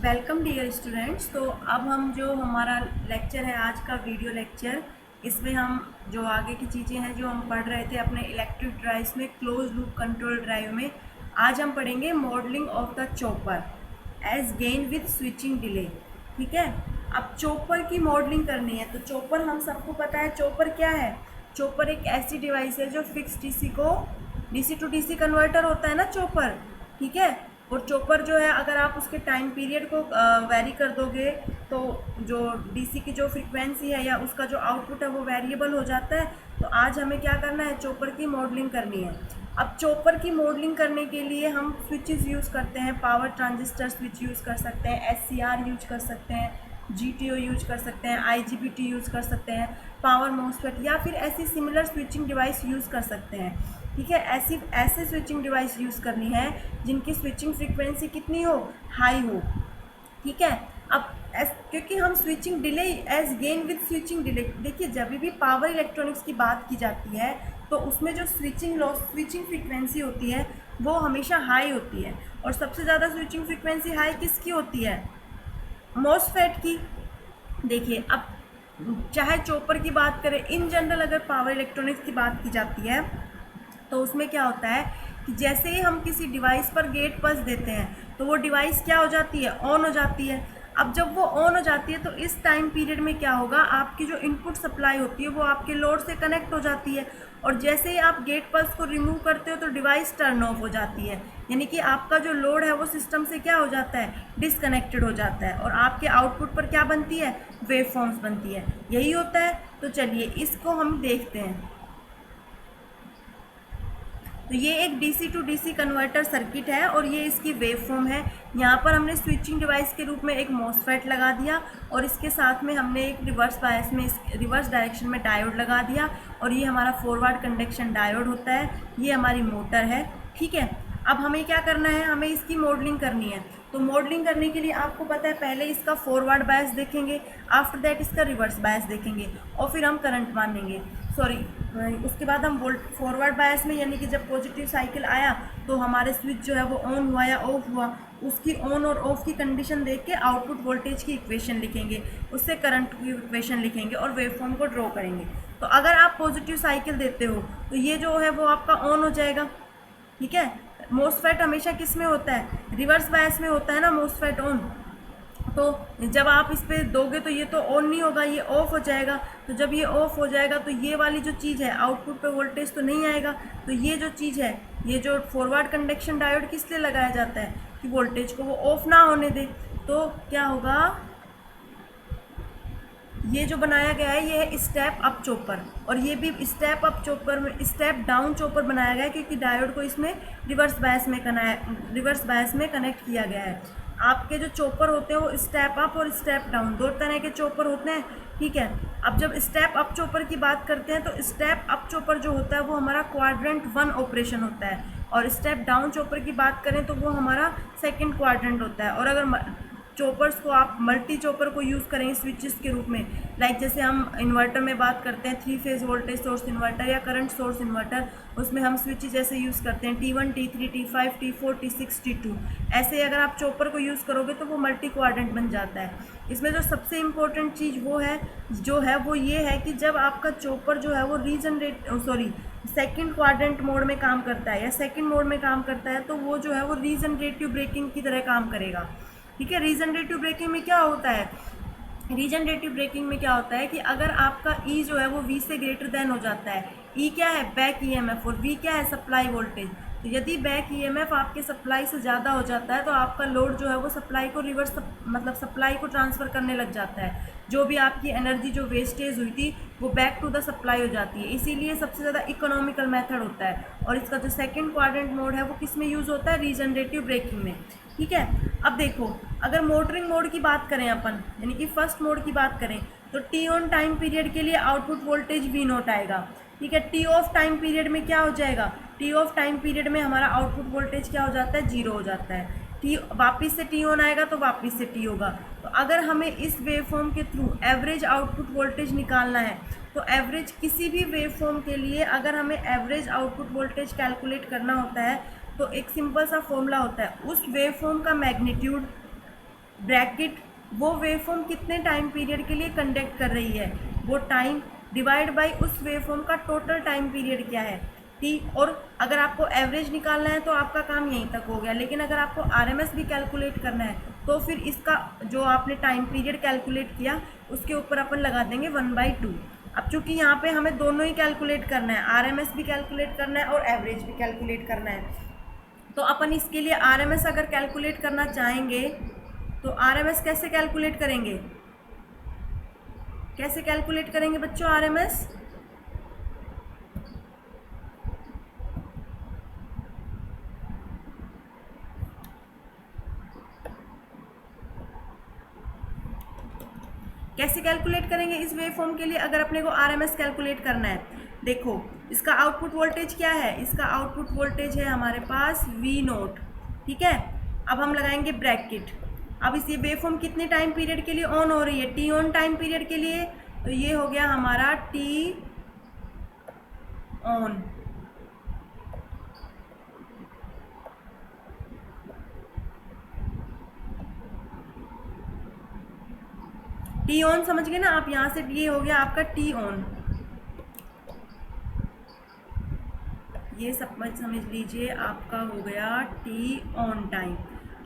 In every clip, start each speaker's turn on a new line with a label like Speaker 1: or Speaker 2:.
Speaker 1: Welcome dear students. तो अब हम जो हमारा लेक्चर है आज का वीडियो लेक्चर, इसमें हम जो आगे की चीज़ें हैं जो हम पढ़ रहे थे अपने इलेक्ट्रिक ड्राइव्स में, क्लोज लूप कंट्रोल ड्राइव में, आज हम पढ़ेंगे modelling of the chopper as gain with switching delay. ठीक है, अब चॉपर की मॉडलिंग करनी है। तो चॉपर हम सबको पता है चॉपर क्या है। चॉपर एक ऐसी डिवाइस है जो फिक्स डीसी को डीसी टू डीसी कन्वर्टर होता है ना चॉपर। ठीक है, और चॉपर जो है अगर आप उसके टाइम पीरियड को वेरी कर दोगे तो जो डीसी की जो फ्रीक्वेंसी है या उसका जो आउटपुट है वो वेरिएबल हो जाता है। तो आज हमें क्या करना है, चॉपर की मॉडलिंग करनी है। अब चॉपर की मॉडलिंग करने के लिए हम स्विचेस यूज़ करते हैं, पावर ट्रांजिस्टर स्विच यूज़ कर सकते हैं, एससीआर यूज कर सकते हैं, जीटीओ यूज कर सकते हैं, आईजीबीटी यूज़ कर सकते हैं, पावर मॉसफेट या फिर ऐसी सिमिलर स्विचिंग डिवाइस यूज़ कर सकते हैं। ठीक है, ऐसे स्विचिंग डिवाइस यूज़ करनी है जिनकी स्विचिंग फ्रीक्वेंसी कितनी हो, हाई हो। ठीक है, अब क्योंकि हम switching delay as gain with switching delay, देखिए जब भी पावर इलेक्ट्रॉनिक्स की बात की जाती है तो उसमें जो स्विचिंग लॉस स्विचिंग फ्रीक्वेंसी होती है वो हमेशा हाई होती है। और सबसे ज़्यादा स्विचिंग फ्रीक्वेंसी हाई किसकी होती है, मॉसफेट की। देखिए अब चाहे चॉपर की बात करें, इन जनरल अगर पावर इलेक्ट्रॉनिक्स की बात की जाती है तो उसमें क्या होता है कि जैसे ही हम किसी डिवाइस पर गेट पल्स देते हैं तो वो डिवाइस क्या हो जाती है, ऑन हो जाती है। अब जब वो ऑन हो जाती है तो इस टाइम पीरियड में क्या होगा, आपकी जो इनपुट सप्लाई होती है वो आपके लोड से कनेक्ट हो जाती है। और जैसे ही आप गेट पल्स को रिमूव करते हो तो डिवाइस टर्न ऑफ हो जाती है, यानी कि आपका जो लोड है वो सिस्टम से क्या हो जाता है, डिसकनेक्टेड हो जाता है। और आपके आउटपुट पर क्या बनती है, वेव फॉर्म्स बनती है। यही होता है। तो चलिए इसको हम देखते हैं। तो ये एक DC to DC converter circuit है और ये इसकी वेव फॉर्म है। यहाँ पर हमने स्विचिंग डिवाइस के रूप में एक मॉसफेट लगा दिया और इसके साथ में हमने एक रिवर्स बायस में रिवर्स डायरेक्शन में डायोड लगा दिया और ये हमारा फॉरवर्ड कंडक्शन डायोड होता है। ये हमारी मोटर है। ठीक है, अब हमें क्या करना है, हमें इसकी मॉडलिंग करनी है। तो मॉडलिंग करने के लिए आपको पता है पहले इसका फॉरवर्ड बायस देखेंगे, आफ्टर दैट इसका रिवर्स बायस देखेंगे और फिर हम करंट मानेंगे। सॉरी, उसके बाद हम वोल्ट फॉरवर्ड बायस में, यानी कि जब पॉजिटिव साइकिल आया तो हमारे स्विच जो है वो ऑन हुआ या ऑफ हुआ, उसकी ऑन और ऑफ की कंडीशन देख के आउटपुट वोल्टेज की इक्वेशन लिखेंगे, उससे करंट की इक्वेशन लिखेंगे और वेवफॉर्म को ड्रॉ करेंगे। तो अगर आप पॉजिटिव साइकिल देते हो तो ये जो है वो आपका ऑन हो जाएगा। ठीक है, मोसफेट हमेशा किस में होता है, रिवर्स बायस में होता है ना मोसफेट ऑन। तो जब आप इस पर दोगे तो ये तो ऑन नहीं होगा, ये ऑफ हो जाएगा। तो जब ये ऑफ हो जाएगा तो ये वाली जो चीज़ है, आउटपुट पे वोल्टेज तो नहीं आएगा। तो ये जो चीज़ है, ये जो फॉरवर्ड कंडक्शन डायोड किस लिए लगाया जाता है, कि वोल्टेज को वो ऑफ ना होने दे। तो क्या होगा, ये जो बनाया गया है ये है स्टेप अप चॉपर, और ये भी स्टेप अप चॉपर में स्टेप डाउन चॉपर बनाया गया है क्योंकि डायोड को इसमें रिवर्स बायस में कनेक्ट किया गया है। आपके जो चॉपर होते हैं वो स्टेप अप और स्टेप डाउन दो तरह के चॉपर होते हैं। ठीक है, अब जब स्टेप अप चॉपर की बात करते हैं तो स्टेप अप चॉपर जो होता है वो हमारा क्वाड्रेंट 1 ऑपरेशन होता है, और स्टेप डाउन चॉपर की बात करें तो वो हमारा सेकेंड क्वाड्रेंट होता है। और अगर चॉपर्स को आप मल्टी चॉपर को यूज़ करें स्विचेस के रूप में, लाइक जैसे हम इन्वर्टर में बात करते हैं 3 फेज वोल्टेज सोर्स इन्वर्टर या करंट सोर्स इन्वर्टर, उसमें हम स्विचेस जैसे यूज़ करते हैं T1 T3 T5 T4 T6 T2। ऐसे अगर आप चॉपर को यूज़ करोगे तो वो मल्टी क्वाड्रेंट बन जाता है। इसमें जो सबसे इम्पोर्टेंट चीज़ वो ये है कि जब आपका चॉपर जो है वो सेकंड क्वाड्रेंट मोड में काम करता है या सेकंड मोड में काम करता है तो वो जो है वो रीजनरेटिव ब्रेकिंग की तरह काम करेगा। ठीक है, रीजनरेटिव ब्रेकिंग में क्या होता है, रीजनरेटिव ब्रेकिंग में क्या होता है कि अगर आपका ई जो है वो वी से ग्रेटर देन हो जाता है, ई क्या है, बैक ईएमएफ, और वी क्या है, सप्लाई वोल्टेज। तो यदि बैक ईएमएफ आपके सप्लाई से ज़्यादा हो जाता है तो आपका लोड जो है वो सप्लाई को सप्लाई को ट्रांसफ़र करने लग जाता है। जो भी आपकी एनर्जी जो वेस्टेज हुई थी वो बैक टू द सप्लाई हो जाती है। इसीलिए सबसे ज़्यादा इकोनॉमिकल मेथड होता है। और इसका जो सेकेंड क्वाड्रेंट मोड है वो किस में यूज़ होता है, रीजनरेटिव ब्रेकिंग में। ठीक है, अब देखो अगर मोटरिंग मोड की बात करें अपन, यानी कि फर्स्ट मोड की बात करें, तो टी ऑन टाइम पीरियड के लिए आउटपुट वोल्टेज वी नॉट आएगा। ठीक है, टी ऑफ टाइम पीरियड में क्या हो जाएगा, टी ऑफ टाइम पीरियड में हमारा आउटपुट वोल्टेज क्या हो जाता है, 0 हो जाता है। टी वापिस से टी ऑन आएगा तो वापिस से टी होगा। तो अगर हमें इस वेव फॉर्म के थ्रू एवरेज आउटपुट वोल्टेज निकालना है तो एवरेज किसी भी वेव फॉर्म के लिए अगर हमें एवरेज आउटपुट वोल्टेज कैलकुलेट करना होता है तो एक सिंपल सा फॉर्मूला होता है, उस वेव फॉर्म का मैग्नीट्यूड ब्रैकेट वो वेवफॉर्म कितने टाइम पीरियड के लिए कंडक्ट कर रही है, वो टाइम डिवाइड बाय उस वेवफॉर्म का टोटल टाइम पीरियड क्या है टी। और अगर आपको एवरेज निकालना है तो आपका काम यहीं तक हो गया, लेकिन अगर आपको आरएमएस भी कैलकुलेट करना है तो फिर इसका जो आपने टाइम पीरियड कैलकुलेट किया उसके ऊपर अपन लगा देंगे 1/2। अब चूंकि यहाँ पे हमें दोनों ही कैलकुलेट करना है, आरएमएस भी कैलकुलेट करना है और एवरेज भी कैलकुलेट करना है, तो अपन इसके लिए आरएमएस अगर कैलकुलेट करना चाहेंगे तो आरएमएस कैसे कैलकुलेट करेंगे, कैसे कैलकुलेट करेंगे बच्चों आरएमएस? कैसे कैलकुलेट करेंगे इस वेवफॉर्म के लिए अगर अपने को आरएमएस कैलकुलेट करना है? देखो इसका आउटपुट वोल्टेज क्या है, इसका आउटपुट वोल्टेज है हमारे पास V0, ठीक है। अब हम लगाएंगे ब्रैकेट। अब इस ये वेवफॉर्म कितने टाइम पीरियड के लिए ऑन हो रही है, टी ऑन टाइम पीरियड के लिए, तो ये हो गया हमारा टी ऑन। टी ऑन समझ गए ना आप, यहां से ये हो गया आपका टी ऑन, ये सब समझ लीजिए आपका हो गया टी ऑन टाइम।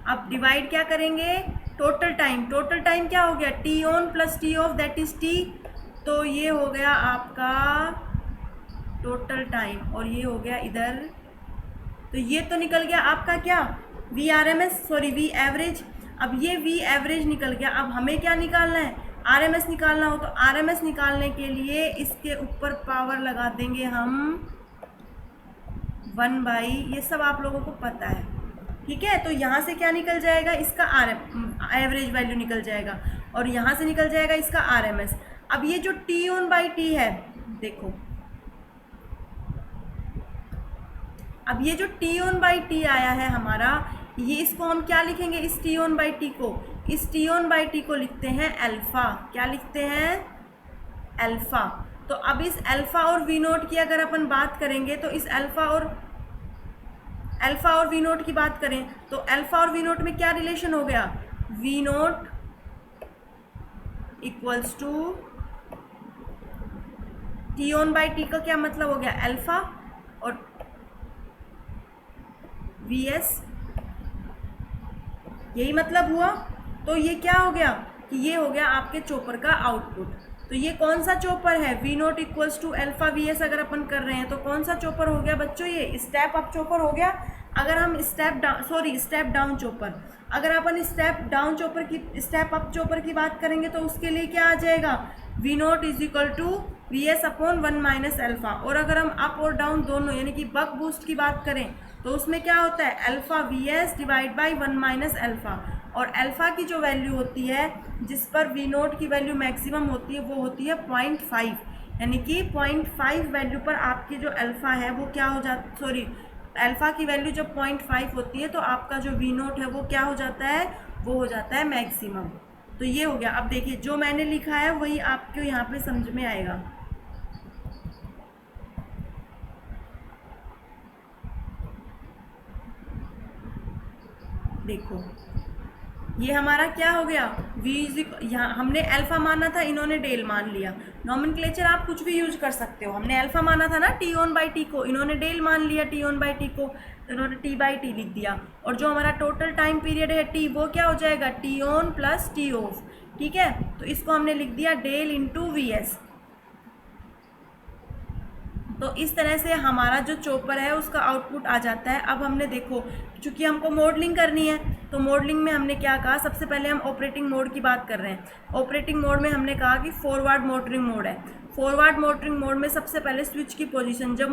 Speaker 1: अब डिवाइड क्या करेंगे, टोटल टाइम, टोटल टाइम क्या हो गया, T on plus T of that is T, तो ये हो गया आपका टोटल टाइम, और ये हो गया इधर, तो ये तो निकल गया आपका क्या, V R M S, sorry V average. अब ये वी एवरेज निकल गया, अब हमें क्या निकालना है, आर एम एस निकालना हो, तो आर एम एस निकालने के लिए इसके ऊपर पावर लगा देंगे हम 1/, ये सब आप लोगों को पता है, ठीक है। तो यहाँ से क्या निकल जाएगा, इसका एवरेज वैल्यू निकल जाएगा, और यहाँ से निकल जाएगा इसका आरएमएस। अब ये जो टी ऑन बाई टी है, देखो अब ये जो टी ऑन बाई टी आया है हमारा, ये इसको हम क्या लिखेंगे, इस टी ऑन बाई टी को, इस टी ऑन बाई टी को लिखते हैं अल्फा। क्या लिखते हैं, अल्फा। तो अब इस अल्फा और वी नोट की अगर अपन बात करेंगे, तो इस अल्फा और वी नोट की बात करें तो अल्फा और वी नोट में क्या रिलेशन हो गया, V naught equals to T on by T का क्या मतलब हो गया, अल्फा, और वी एस, यही मतलब हुआ। तो ये क्या हो गया कि ये हो गया आपके चॉपर का आउटपुट। तो ये कौन सा चॉपर है, V naught equals to alpha V S अगर अपन कर रहे हैं तो कौन सा चॉपर हो गया बच्चों, ये स्टेप अप चॉपर हो गया। अगर हम स्टेप डाउन चॉपर, अगर अपन स्टेप डाउन चॉपर की, स्टेप अप चॉपर की बात करेंगे तो उसके लिए क्या आ जाएगा, V naught is equal to V S upon 1 minus alpha. और अगर हम अप और डाउन दोनों यानी कि बक बूस्ट की बात करें तो उसमें क्या होता है, alpha V S divide by 1 minus alpha. और अल्फा की जो वैल्यू होती है जिस पर वी नोट की वैल्यू मैक्सिमम होती है वो होती है 0.5, यानी कि 0.5 वैल्यू पर आपकी जो अल्फा है वो क्या हो जाता, सॉरी अल्फा की वैल्यू जब 0.5 होती है तो आपका जो वी नोट है वो क्या हो जाता है, वो हो जाता है मैक्सिमम। तो ये हो गया। अब देखिए जो मैंने लिखा है वही आपको यहाँ पे समझ में आएगा। देखो ये हमारा क्या हो गया, v यहाँ हमने अल्फा माना था, इन्होंने डेल मान लिया। नॉमेनक्लेचर आप कुछ भी यूज कर सकते हो, हमने अल्फा माना था ना टी ऑन बाई टी को, इन्होंने डेल मान लिया टी ऑन बाई टी को, तो इन्होंने टी बाई टी लिख दिया। और जो हमारा टोटल टाइम पीरियड है टी, वो क्या हो जाएगा, T on plus T of, ठीक है। तो इसको हमने लिख दिया डेल इंटू वी एस। तो इस तरह से हमारा जो चॉपर है उसका आउटपुट आ जाता है। अब हमने देखो चूँकि हमको मॉडलिंग करनी है तो मॉडलिंग में हमने क्या कहा, सबसे पहले हम ऑपरेटिंग मोड की बात कर रहे हैं। ऑपरेटिंग मोड में हमने कहा कि फॉरवर्ड मोटरिंग मोड है। फॉरवर्ड मोटरिंग मोड में सबसे पहले स्विच की पोजीशन, जब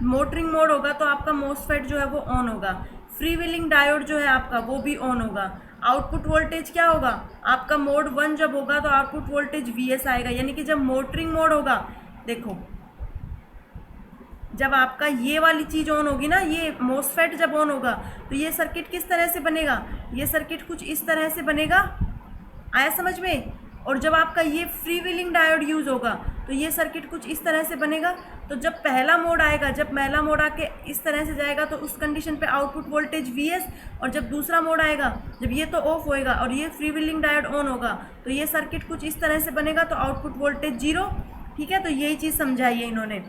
Speaker 1: मोटरिंग मोड होगा तो आपका मोसफेट जो है वो ऑन होगा, फ्री व्हीलिंग डायोड जो है आपका वो भी ऑन होगा। आउटपुट वोल्टेज क्या होगा आपका, मोड 1 जब होगा तो आउटपुट वोल्टेज वी आएगा, यानी कि जब मोटरिंग मोड होगा, देखो जब आपका ये वाली चीज़ ऑन होगी ना, ये मोसफेट जब ऑन होगा तो ये सर्किट किस तरह से बनेगा, ये सर्किट कुछ इस तरह से बनेगा, आया समझ में। और जब आपका ये फ्री व्हीलिंग डायोड यूज़ होगा तो ये सर्किट कुछ इस तरह से बनेगा। तो जब पहला मोड आएगा, जब पहला मोड आके इस तरह से जाएगा तो उस कंडीशन पे आउटपुट वोल्टेज Vs, और जब दूसरा मोड आएगा, जब ये तो ऑफ होएगा और ये फ्री व्हीलिंग डायोड ऑन होगा, तो ये सर्किट कुछ इस तरह से बनेगा, तो आउटपुट वोल्टेज 0। ठीक है, तो यही चीज़ समझाई है इन्होंने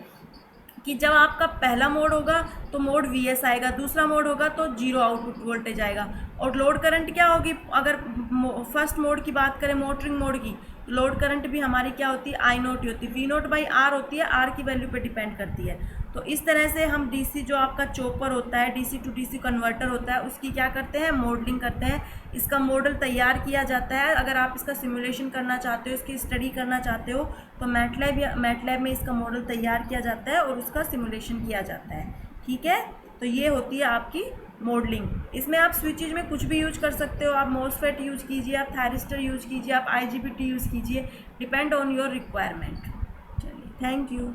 Speaker 1: कि जब आपका पहला मोड होगा तो मोड Vs आएगा, दूसरा मोड होगा तो 0 आउटपुट वोल्टेज आएगा। और लोड करंट क्या होगी, अगर फर्स्ट मोड की बात करें, मोटरिंग मोड की, तो लोड करंट भी हमारी क्या होती है, I0 ही होती है, V0/R होती है, R की वैल्यू पे डिपेंड करती है। तो इस तरह से हम डीसी जो आपका चॉपर होता है, डीसी टू डीसी कन्वर्टर होता है, उसकी क्या करते हैं, मॉडलिंग करते हैं। इसका मॉडल तैयार किया जाता है। अगर आप इसका सिमुलेशन करना चाहते हो, इसकी स्टडी करना चाहते हो, तो मैटलैब में इसका मॉडल तैयार किया जाता है और उसका सिमुलेशन किया जाता है। ठीक है, तो ये होती है आपकी मॉडलिंग। इसमें आप स्विचेज में कुछ भी यूज कर सकते हो। आप मॉसफेट यूज कीजिए, आप थायरिस्टर यूज कीजिए, आप IGBT यूज कीजिए, डिपेंड ऑन योर रिक्वायरमेंट। चलिए, थैंक यू।